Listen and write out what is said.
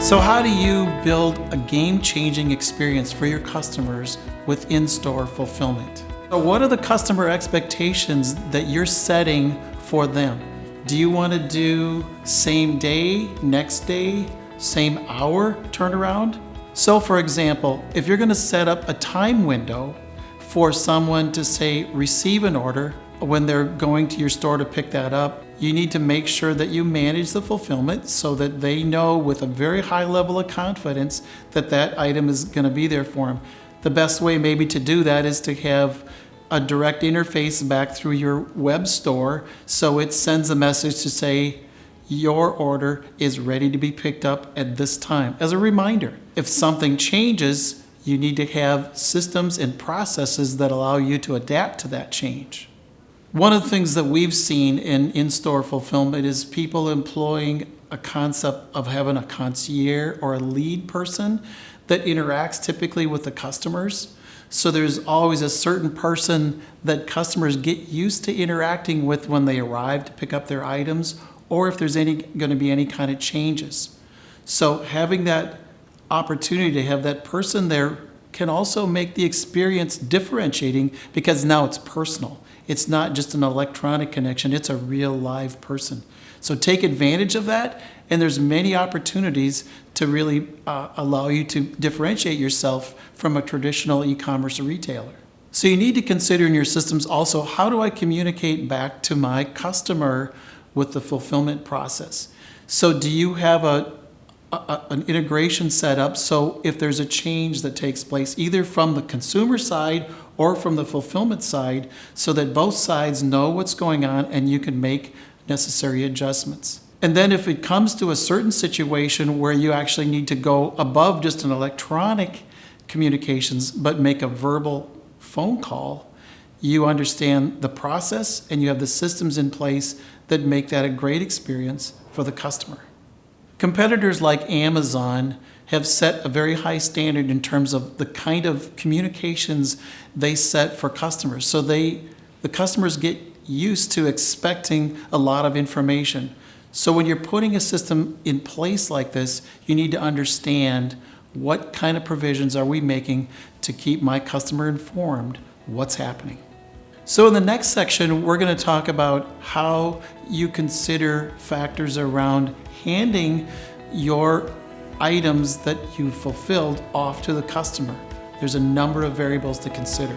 So how do you build a game-changing experience for your customers with in-store fulfillment? So what are the customer expectations that you're setting for them? Do you want to do same day, next day, same hour turnaround? So for example, if you're going to set up a time window for someone to say receive an order when they're going to your store to pick that up, you need to make sure that you manage the fulfillment so that they know with a very high level of confidence that that item is going to be there for them. The best way maybe to do that is to have a direct interface back through your web store so it sends a message to say your order is ready to be picked up at this time as a reminder. If something changes, you need to have systems and processes that allow you to adapt to that change. One of the things that we've seen in-store fulfillment is people employing a concept of having a concierge or a lead person that interacts typically with the customers. So there's always a certain person that customers get used to interacting with when they arrive to pick up their items, or if there's going to be any kind of changes. So having that opportunity to have that person there can also make the experience differentiating because now it's personal. It's not just an electronic connection, it's a real live person. So take advantage of that, and there's many opportunities to really allow you to differentiate yourself from a traditional e-commerce retailer. So you need to consider in your systems also, how do I communicate back to my customer with the fulfillment process? So do you have an integration set up so if there's a change that takes place either from the consumer side or from the fulfillment side so that both sides know what's going on and you can make necessary adjustments? And then if it comes to a certain situation where you actually need to go above just an electronic communications but make a verbal phone call, you understand the process and you have the systems in place that make that a great experience for the customer. Competitors like Amazon have set a very high standard in terms of the kind of communications they set for customers. So the customers get used to expecting a lot of information. So when you're putting a system in place like this, you need to understand what kind of provisions are we making to keep my customer informed what's happening. So in the next section, we're going to talk about how you consider factors around handing your items that you fulfilled off to the customer. There's a number of variables to consider.